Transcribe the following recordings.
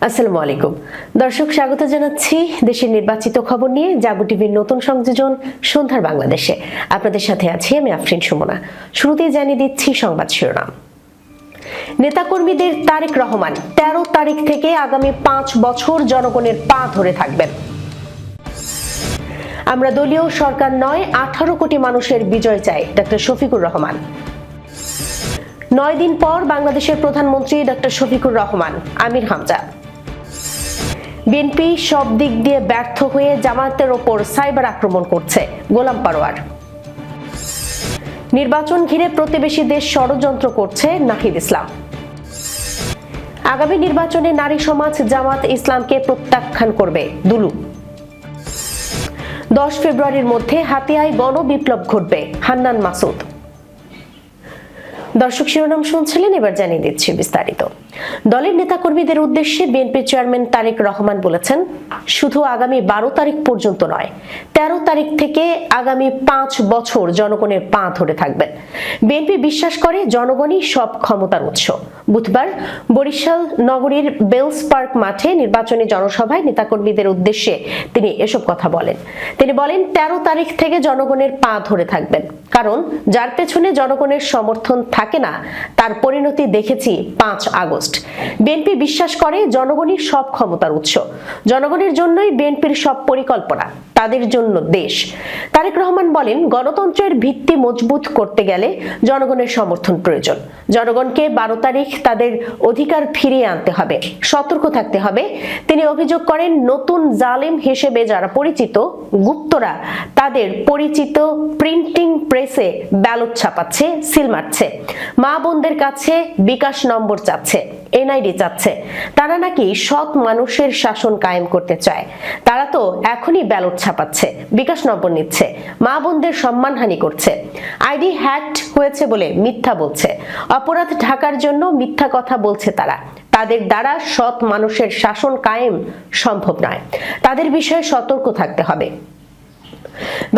আসসালামু আলাইকুম দর্শক, স্বাগত জানাচ্ছি দেশের নির্বাচিত খবর নিয়ে জাগো টিভির নতুন সংযোজন সন্ধ্যার বাংলাদেশে। আপনাদের সাথে আছি আমি আফরিন সুমনা। শুরুতেই জানিয়ে দিচ্ছি সংবাদ শিরোনাম। নেতাকর্মীদের তারেক রহমান 13 তারিখ থেকে আগামী 5 বছর জনগণের পা ধরে থাকবেন। আমরা দলীয় সরকার নয়, 18 কোটি মানুষের বিজয় চাই, ডক্টর শফিকুর রহমান। 9 দিন পর বাংলাদেশের প্রধানমন্ত্রী ডক্টর শফিকুর রহমান। আমির হামজা। বিএনপি সব দিক দিয়ে ব্যর্থ হয়ে জামায়াতের ওপর সাইবার আক্রমণ করছে, গোলাম পারোয়ার। নির্বাচন ঘিরে প্রতিবেশী দেশ ষড়যন্ত্র করছে, নাহিদ ইসলাম। আগামী নির্বাচনে নারী সমাজ জামাত ইসলামকে প্রত্যাখ্যান করবে, দুলু। 10 ফেব্রুয়ারির মধ্যে হাতিয়ায় গণবিপ্লব ঘটবে, হান্নান মাসুদ। দর্শক, শিরোনাম শুনছিলেন, এবার জানিয়ে দিচ্ছি বিস্তারিত। দলের নেতাকর্মীদের উদ্দেশ্যে বিএনপি চেয়ারম্যান তারেক রহমান বলেছেন, শুধু আগামী 12 তারিখ পর্যন্ত নয়, 13 তারিখ থেকে আগামী 5 বছর জনগণের পা ধরে থাকবেন। বিএনপি বিশ্বাস করে জনগণই সব ক্ষমতার উৎস। বুধবার বরিশাল নগরীর বেলস পার্ক মাঠে নির্বাচনী জনসভায় নেতাকর্মীদের উদ্দেশ্যে তিনি এসব কথা বলেন। তিনি বলেন, 13 তারিখ থেকে জনগণের পা ধরে থাকবেন, কারণ যার পেছনে জনগণের সমর্থন থাকে না তার পরিণতি দেখেছি 5 আগস্ট। বিএনপি বিশ্বাস করে জনগণই সব ক্ষমতার উৎস। জনগণের জন্যই বিএনপির সব পরিকল্পনা, তাদের জন্য দেশ। তারেক রহমান বলেন, গণতন্ত্রের ভিত্তি মজবুত করতে গেলে জনগণের সমর্থন প্রয়োজন। জনগণকে 12 তারিখ তাদের অধিকার ফিরিয়ে আনতে হবে, সতর্ক থাকতে হবে। তিনি অভিযোগ করেন, নতুন জালেম হিসেবে যারা পরিচিত গুপ্তরা তাদের পরিচিত প্রিন্টিং প্রেসে ব্যালট ছাপাচ্ছে, সিল মারছে, মা বোনদের কাছে বিকাশ নম্বর চাচ্ছে, এনআইডি চাচ্ছে। তারা নাকি সৎ মানুষের শাসন কায়েম করতে চায়। তারা তো এখনই ব্যালট ছাপাচ্ছে, বিকাশ নম্বর নিচ্ছে, মা বোনদের সম্মানহানি করছে, আইডি হ্যাকড হয়েছে বলে মিথ্যা বলছে, অপরাধ ঢাকার জন্য মিথ্যা কথা বলছে। তাদের দ্বারা সৎ মানুষের শাসন কায়েম সম্ভব নয়। তাদের বিষয়ে সতর্ক থাকতে হবে।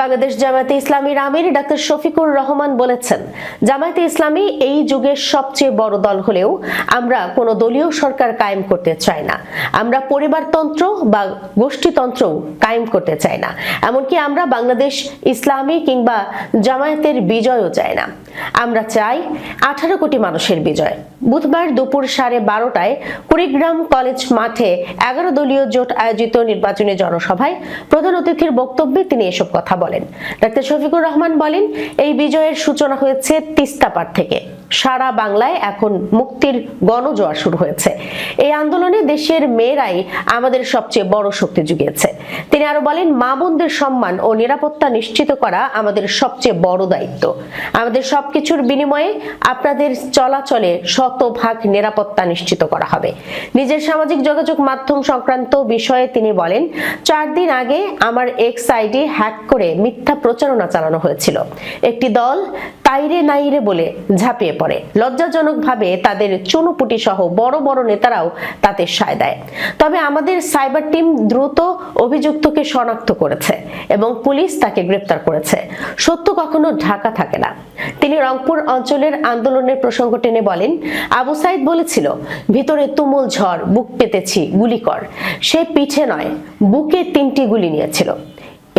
বাংলাদেশ জামায়াতে ইসলামীর আমির ডক্টর শফিকুর রহমান বলেছেন, জামায়াতে ইসলামী এই যুগের সবচেয়ে বড় দল হলেও আমরা কোনো দলীয় সরকার কায়েম করতে চাই না। আমরা পরিবারতন্ত্র বা গোষ্ঠীতন্ত্র কায়েম করতে চাই না। এমনকি আমরা বাংলাদেশ ইসলামী কিংবা জামায়াতের বিজয়ও চাই না। আমরা চাই 18 কোটি মানুষের বিজয়। বুধবার দুপুর 12:30টায় কুড়িগ্রাম কলেজ মাঠে 11 দলীয় জোট আয়োজিত নির্বাচনী জনসভায় প্রধান অতিথির বক্তব্যে তিনি এসব কথা বলেন। ডক্টর শফিকুর রহমান বলেন, এই বিজয়ের সূচনা হয়েছে তিস্তা পার থেকে। সারা বাংলায় এখন মুক্তির গণজোয়ার শুরু হয়েছে। এই আন্দোলনে দেশের মেয়েরাই আমাদের সবচেয়ে বড় শক্তি জুগিয়েছে। তিনি আরো বলেন, মা বোনদের সম্মান ও নিরাপত্তা নিশ্চিত করা আমাদের সবচেয়ে বড় দায়িত্ব। আমাদের সবকিছুর বিনিময়ে আপনাদের চলাচলে 100% নিরাপত্তা নিশ্চিত করা হবে। নিজের সামাজিক যোগাযোগ মাধ্যম সংক্রান্ত বিষয়ে তিনি বলেন, 4 দিন আগে আমার এক্স আইডি হ্যাক করে মিথ্যা প্রচারণা চালানো হয়েছিল। একটি দল তাইরে নাইরে বলে ঝাঁপিয়ে পড়ে। লজ্জাজনকভাবে তাদের চুনুপুটি সহ বড় বড় নেতারাও তাতে সায় দেয়। তবে আমাদের সাইবার টিম দ্রুত অভিযুক্তকে শনাক্ত করেছে এবং পুলিশ তাকে গ্রেফতার করেছে। সত্য কখনো ঢাকা থাকে না। তিনি রংপুর অঞ্চলের আন্দোলনের প্রসঙ্গ টেনে বলেন, আবু সাইদ বলেছিল, ভিতরে তুমুল ঝড়, বুক পেতেছি, গুলি কর। সে পিঠে নয়, বুকে 3টি গুলি নিয়েছিল।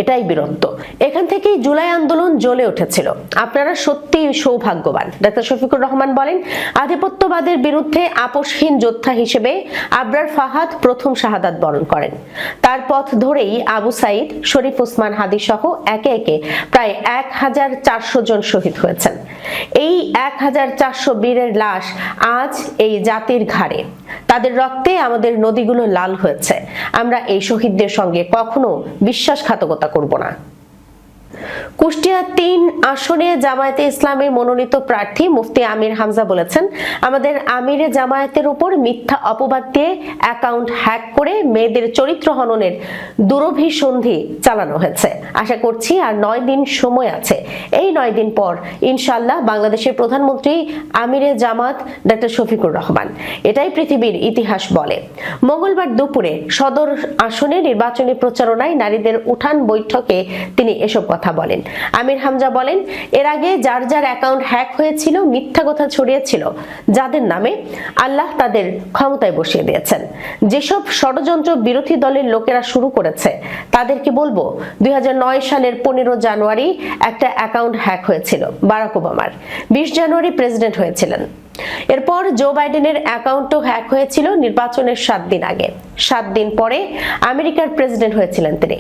এটাই বীরত্ব। এখান থেকেই জুলাই আন্দোলন জ্বলে উঠেছিল। আপনারা সত্যিই সৌভাগ্যবান। ডক্টর শফিকুর রহমান বলেন, আধিপত্যবাদের বিরুদ্ধে আপোষহীন যোদ্ধা হিসেবে আবরার ফাহাদ প্রথম শাহাদাত বরণ করেন। তার পথ ধরেই আবু সাইদ, শরীফ ওসমান হাদি সহ একে একে প্রায় 1400 জন শহীদ হয়েছেন। এই 1400 বীরের লাশ আজ এই জাতির ঘাড়ে। তাদের রক্তে আমাদের নদীগুলো লাল হয়েছে। আমরা এই শহীদদের সঙ্গে কখনো বিশ্বাসঘাতকতা করব না। কুষ্টিয়া 3 আসনে জামায়াতে ইসলামের মনোনীত প্রার্থী মুফতি আমির হামজা বলেছেন, আমাদের আমিরে জামায়াতের উপর মিথ্যা অপবাদ দিয়ে অ্যাকাউন্ট হ্যাক করে মেয়েদের চরিত্র হননের দুরভিসন্ধি চালানো হয়েছে। আশা করছি আর 9 দিন সময় আছে। এই 9 দিন পর ইনশাআল্লাহ বাংলাদেশের প্রধানমন্ত্রী আমিরে জামাত ডক্টর শফিকুর রহমান। এটাই পৃথিবীর ইতিহাস বলে। মঙ্গলবার দুপুরে সদর আসনে নির্বাচনী প্রচারণায় নারীদের উঠান বৈঠকে তিনি এসব কথা বলেন। আমির হামজা বলেন, এর আগে যার যার অ্যাকাউন্ট হ্যাক হয়েছিল, মিথ্যা কথা ছড়িয়েছিল, যাদের নামে আল্লাহ তাদের ক্ষমতায় বসিয়ে দিয়েছেন। যেসব ষড়যন্ত্র বিরোধী দলের লোকেরা শুরু করেছে তাদেরকে বলবো, 2009 সালের 15 জানুয়ারি একটা অ্যাকাউন্ট হ্যাক হয়েছিল বারাক ওবামার। 20 জানুয়ারি প্রেসিডেন্ট হয়েছিলেন। এরপর জো বাইডেনের অ্যাকাউন্টও হ্যাক হয়েছিল নির্বাচনের 7 দিন আগে। 7 দিন পরে আমেরিকার প্রেসিডেন্ট হয়েছিলেন তিনি।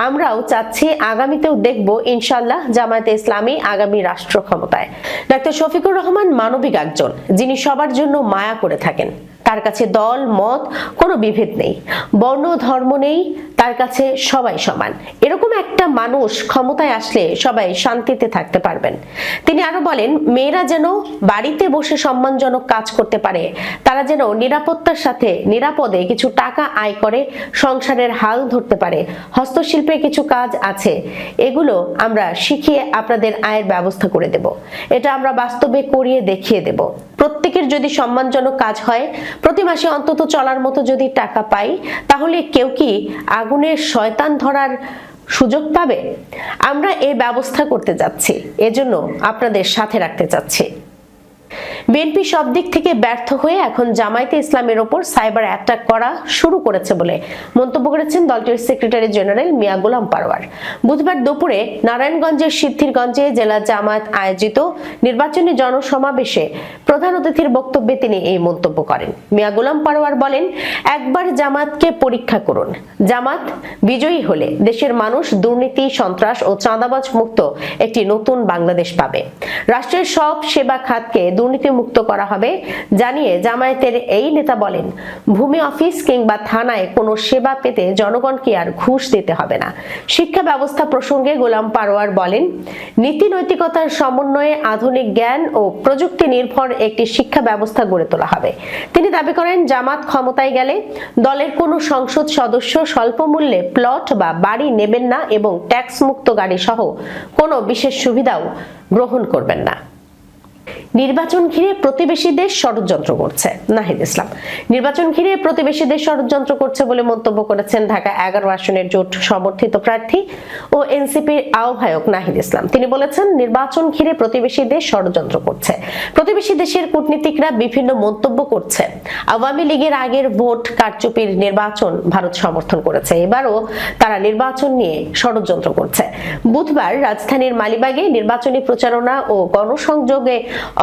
আমরাও চাচ্ছি আগামীতেও দেখব ইনশাআল্লাহ জামায়াতে ইসলামী আগামী রাষ্ট্র ক্ষমতায়। ডাক্তার শফিকুর রহমান মানবিক একজন, যিনি সবার জন্য মায়া করে থাকেন। তার কাছে দল মত কোনো বিভেদ নেই, বর্ণ ধর্ম নেই, তার কাছে সবাই সমান। এরকম একটা মানুষ ক্ষমতায় আসলে সবাই শান্তিতে থাকতে পারবেন। তিনি আরো বলেন, মেয়েরা যেন বাড়িতে বসে সম্মানজনক কাজ করতে পারে, তারা যেন নিরাপত্তার সাথে নিরাপদে কিছু টাকা আয় করে সংসারের হাল ধরতে পারে। হস্তশিল্পে কিছু কাজ আছে, এগুলো আমরা শিখিয়ে আপনাদের আয়ের ব্যবস্থা করে দেব। এটা আমরা বাস্তবে করিয়ে দেখিয়ে দেব। প্রত্যেকের যদি সম্মানজনক কাজ হয়, প্রতি মাসে অন্তত চলার মতো যদি টাকা পাই, তাহলে কেউ কি আগুনের শয়তান ধরার সুযোগ পাবে? আমরা এই ব্যবস্থা করতে যাচ্ছি, এজন্য আপনাদের সাথে রাখতে চাচ্ছি। বিএনপি সব দিক থেকে ব্যর্থ হয়ে এখন জামায়াতে ইসলামের ওপর সাইবার অ্যাটাক করা শুরু করেছে বলে মন্তব্য করেছেন দলটির সেক্রেটারি জেনারেল মিয়া গোলাম পারওয়ার। বুধবার দুপুরে নারায়ণগঞ্জের সিদ্ধিরগঞ্জে জেলা জামায়াত আয়োজিত নির্বাচনী জনসমাবেশে প্রধান অতিথির বক্তব্যে তিনি এই মন্তব্য করেন। মিয়া গোলাম পারওয়ার বলেন, একবার জামাতকে পরীক্ষা করুন। জামাত বিজয়ী হলে দেশের মানুষ দুর্নীতি, সন্ত্রাস ও চাঁদাবাজ মুক্ত একটি নতুন বাংলাদেশ পাবে। রাষ্ট্রের সব সেবা খাতকে দুর্নীতি মুক্ত করা হবে জানিয়ে জামায়াতের এই নেতা বলেন, ভূমি অফিস কিংবা থানায় কোনো সেবা পেতে জনগণকে আর ঘুষ দিতে হবে না। শিক্ষা ব্যবস্থা প্রসঙ্গে গোলাম পারওয়ার বলেন, নীতি নৈতিকতার সমন্বয়ে আধুনিক জ্ঞান ও প্রযুক্তি নির্ভর একটি শিক্ষা ব্যবস্থা গড়ে তোলা হবে। তিনি দাবি করেন, জামাত ক্ষমতায় গেলে দলের কোনো সংসদ সদস্য স্বল্প মূল্যে প্লট বা বাড়ি নেবেন না এবং ট্যাক্স মুক্ত গাড়ি সহ কোনো বিশেষ সুবিধাও গ্রহণ করবেন না। নির্বাচন ঘিরে প্রতিবেশী দেশ ষড়যন্ত্র করছে, নাহিদ ইসলাম। নির্বাচন ঘিরে প্রতিবেশী দেশ ষড়যন্ত্র করছে বলে মন্তব্য করেছেন ঢাকা 11 আসনের জোট সমর্থিত প্রার্থী ও এনসিপির আহ্বায়ক নাহিদ ইসলাম। তিনি বলেছেন, নির্বাচন ঘিরে প্রতিবেশী দেশ ষড়যন্ত্র করছে। প্রতিবেশী দেশের কূটনীতিকরা বিভিন্ন মন্তব্য করছে। আওয়ামী লীগের আগের ভোট কারচুপির নির্বাচন ভারত সমর্থন করেছে, এবারও তারা নির্বাচন নিয়ে ষড়যন্ত্র করছে। বুধবার রাজধানীর মালিবাগে নির্বাচনী প্রচারণা ও গণসংযোগে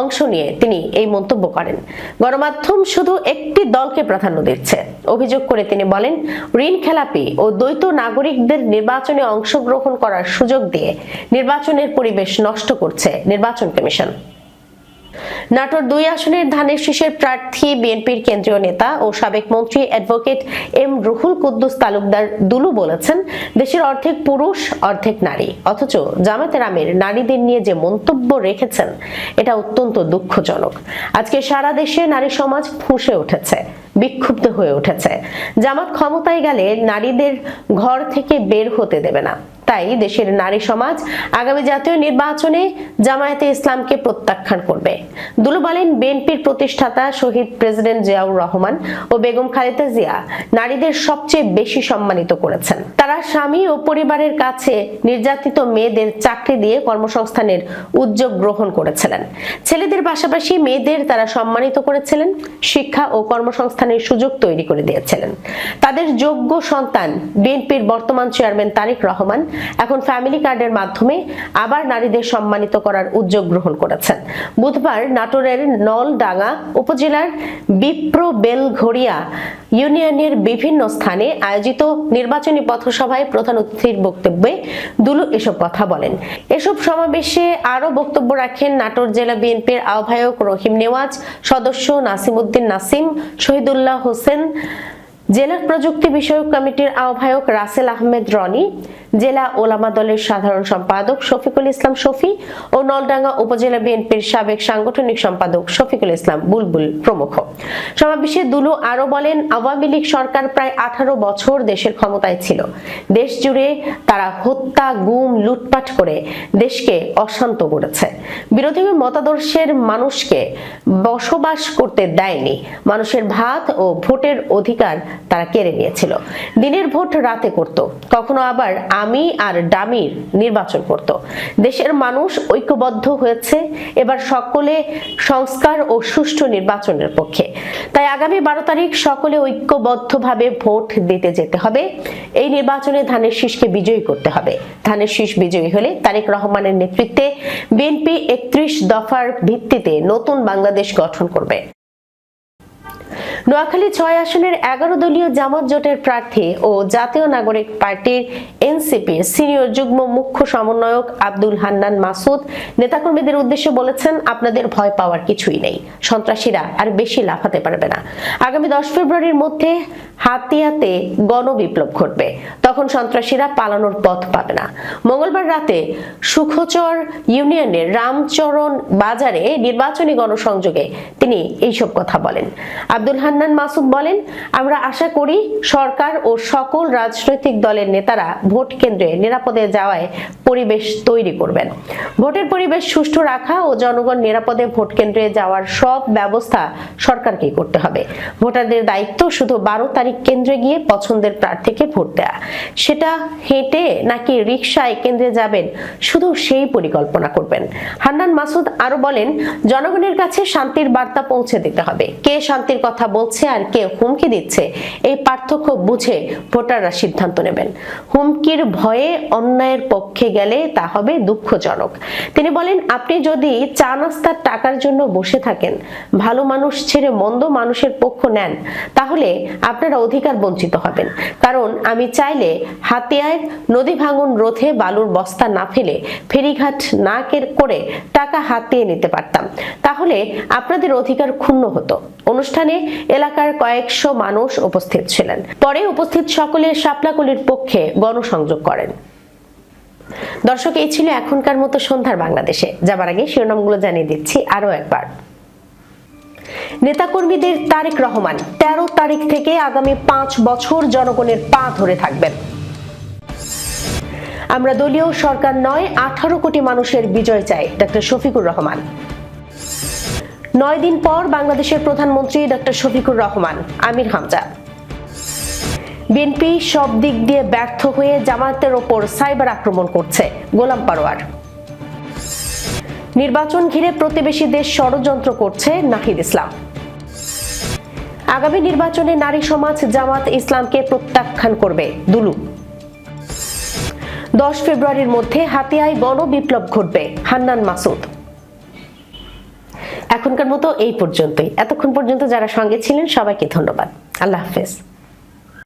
অংশ নিয়ে তিনি এই মন্তব্য করেন। গণমাধ্যম শুধু একটি দলকে প্রাধান্য দিচ্ছে অভিযোগ করে তিনি বলেন, ঋণ খেলাপি ও দ্বৈত নাগরিকদের নির্বাচনে অংশগ্রহণ করার সুযোগ দিয়ে নির্বাচনের পরিবেশ নষ্ট করছে নির্বাচন কমিশন। নাটোর 2 আসনের ধানের শীষের প্রার্থী বিএনপির কেন্দ্রীয় নেতা ও সাবেক মন্ত্রী অ্যাডভোকেট এম রুহুল কুদ্দুস তালুকদার দুলু বলেছেন, দেশের অর্ধেক পুরুষ অর্ধেক নারী, অথচ জামায়াতের আমির নারীদের নিয়ে যে মন্তব্য রেখেছেন এটা অত্যন্ত দুঃখজনক। আজকে সারা দেশে নারী সমাজ ফুঁসে উঠেছে, বিক্ষুব্ধ হয়ে উঠেছে। জামাত ক্ষমতায় গেলে নারীদের ঘর থেকে বের হতে দেবে না। তাই দেশের নারী সমাজ আগামী জাতীয় নির্বাচনে জামায়াতে ইসলামকে প্রত্যাখ্যান করবে। দুলু বলেন, বিএনপির প্রতিষ্ঠাতা শহীদ প্রেসিডেন্ট জিয়াউর রহমান ও বেগম খালেদা জিয়া নারীদের সবচেয়ে বেশি সম্মানিত করেছেন। তারা স্বামী ও পরিবারের কাছে নির্যাতিত মেয়েদের চাকরি দিয়ে কর্মসংস্থানের উদ্যোগ গ্রহণ করেছিলেন। ছেলেদের পাশাপাশি মেয়েদের তারা সম্মানিত করেছিলেন, শিক্ষা ও কর্মসংস্থানের সুযোগ তৈরি করে দিয়েছিলেন। তাদের যোগ্য সন্তান বিএনপির বর্তমান চেয়ারম্যান তারেক রহমান এখন ফ্যামিলি কার্ডের মাধ্যমে আবার নারীদের সম্মানিত করার উদ্যোগ গ্রহণ করেছেন। বুধবার নাটোরের নলডাঙ্গা উপজেলার বিপ্র বেলঘড়িয়া ইউনিয়নের বিভিন্ন স্থানে আয়োজিত নির্বাচনী পথসভায় প্রধান অতিথির বক্তব্যে দুলু এসব কথা বলেন। এসব সমাবেশে আরো বক্তব্য রাখেন নাটোর জেলা বিএনপির আহ্বায়ক রহিম নেওয়াজ, সদস্য নাসিমউদ্দিন নাসিম, শহীদুল্লাহ হোসেন, জেলা প্রযুক্তি বিষয়ক কমিটির আহ্বায়ক রাসেল আহমেদ রনি, জেলা ওলামা দলের সাধারণ সম্পাদক শফিকুল ইসলাম শফি ও নলডাঙ্গা উপজেলা বিএনপির সাবেক সাংগঠনিক সম্পাদক শফিকুল ইসলাম বুলবুল প্রমুখ। সমাবেশে দুলু আরো বলেন, আওয়ামী লীগ সরকার প্রায় 18 বছর দেশের ক্ষমতায় ছিল। দেশ জুড়ে তারা হত্যা, গুম, লুটপাট করে দেশকে অশান্ত করেছে। বিরোধী মতাদর্শের মানুষকে বসবাস করতে দেয়নি। মানুষের ভাত ও ভোটের অধিকার তারা কেড়ে নিয়েছিল। দিনের ভোট রাতে করত, কখনো আবার আমি আর ডামির নির্বাচন করত। দেশের মানুষ ঐক্যবদ্ধ হয়েছে, এবার সকলে সংস্কার ও সুষ্ঠু নির্বাচনের পক্ষে। তাই আগামী 12 তারিখ সকলে ঐক্যবদ্ধভাবে ভোট দিতে যেতে হবে। এই নির্বাচনে ধানের শীষকে বিজয়ী করতে হবে। ধানের শীষ বিজয়ী হলে তারেক রহমানের নেতৃত্বে বিএনপি 31 দফার ভিত্তিতে নতুন বাংলাদেশ গঠন করবে। নোয়াখালী 6 আসনের 11 দলীয় জামাত জোটের প্রার্থী ও জাতীয় নাগরিক পার্টির এনসিপির সিনিয়র যুগ্ম মুখ্য সমন্বয়ক আব্দুল হান্নান মাসুদ নেতাকর্মীদের উদ্দেশ্যে বলেছেন, আপনাদের ভয় পাওয়ার কিছুই নেই, সন্ত্রাসীরা আর বেশি লাফাতে পারবে না। আগামী 10 ফেব্রুয়ারির মধ্যে হাতিয়াতে গণবিপ্লব ঘটবে, তখন সন্ত্রাসীরা পালানোর পথ পাবে না। মঙ্গলবার রাতে সুখচর ইউনিয়নের রামচরণ বাজারে নির্বাচনী গণসংযোগে তিনি এইসব কথা বলেন। আব্দুল হান্নান মাসুদ বলেন, আমরা আশা করি সরকার ও সকল রাজনৈতিক দলের নেতারা ভোট কেন্দ্রে নিরাপদে যাওয়ায় পরিবেশ তৈরি করবেন। ভোটের পরিবেশ সুষ্ঠু রাখা ও জনগণ নিরাপদে ভোট কেন্দ্রে যাওয়ার সব ব্যবস্থা সরকারকেই করতে হবে। ভোটারদের দায়িত্ব শুধু 12 তারিখ কেন্দ্রে গিয়ে পছন্দের প্রার্থীকে ভোট দেয়া। সেটা হেঁটে নাকি রিকশায় কেন্দ্রে যাবেন, শুধু সেই পরিকল্পনা করবেন। হান্নান মাসুদ আরো বলেন, জনগণের কাছে শান্তির বার্তা পৌঁছে দিতে হবে। কে শান্তির কথা বলছে আর কে হুমকি দিচ্ছে, এই পার্থক্য বুঝে ভোটাররা সিদ্ধান্ত নেবেন। হুমকির ভয়ে অন্যায়ের পক্ষে গেলে তা হবে দুঃখজনক। তিনি বলেন, আপনি যদি চা নাস্তার টাকার জন্য বসে থাকেন, ভালো মানুষ ছেড়ে মন্দ মানুষের পক্ষ নেন, তাহলে আপনারা অধিকার বঞ্চিত হবেন। কারণ আমি চাইলে হাতিয়ায় নদী ভাঙন রোধে বালুর বস্তা না ফেলে ফেরিঘাট না করে টাকা হাতিয়ে নিতে পারতাম, তাহলে আপনাদের অধিকার ক্ষুণ্ণ হতো। অনুষ্ঠানে এলাকার কয়েকশো মানুষ উপস্থিত ছিলেন। পরে উপস্থিত সকলে শাপলাকলির পক্ষে গণসংযোগ করেন। দর্শক, এই ছিল এখনকার মতো সন্ধ্যার বাংলাদেশে। যাবার আগে শিরোনামগুলো জানিয়ে দিচ্ছি আরো একবার। নেতাকর্মীদের তারেক রহমান 13 তারিখ থেকে আগামী 5 বছর জনগণের পা ধরে থাকবেন। আমরা দলীয় সরকার নয়, 18 কোটি মানুষের বিজয় চাই, ডক্টর শফিকুর রহমান। 9 দিন পর বাংলাদেশের প্রধানমন্ত্রী ডক্টর শফিকুর রহমান। আমির হামজা। বিএনপি সব দিক দিয়ে ব্যর্থ হয়ে জামায়াতের ওপর সাইবার আক্রমণ করছে, গোলাম পারোয়ার। নির্বাচন ঘিরে প্রতিবেশী দেশ ষড়যন্ত্র করছে, নাহিদ ইসলাম। আগামী নির্বাচনে নারী সমাজ জামাত ইসলামকে প্রত্যাখ্যান করবে, দুলু। 10 ফেব্রুয়ারির মধ্যে হাতিয়ায় গণবিপ্লব ঘটবে, হান্নান মাসুদ। এখনকার মতো এই পর্যন্তই। এতক্ষণ পর্যন্ত যারা সঙ্গে ছিলেন সবাইকে ধন্যবাদ। আল্লাহ হাফেজ।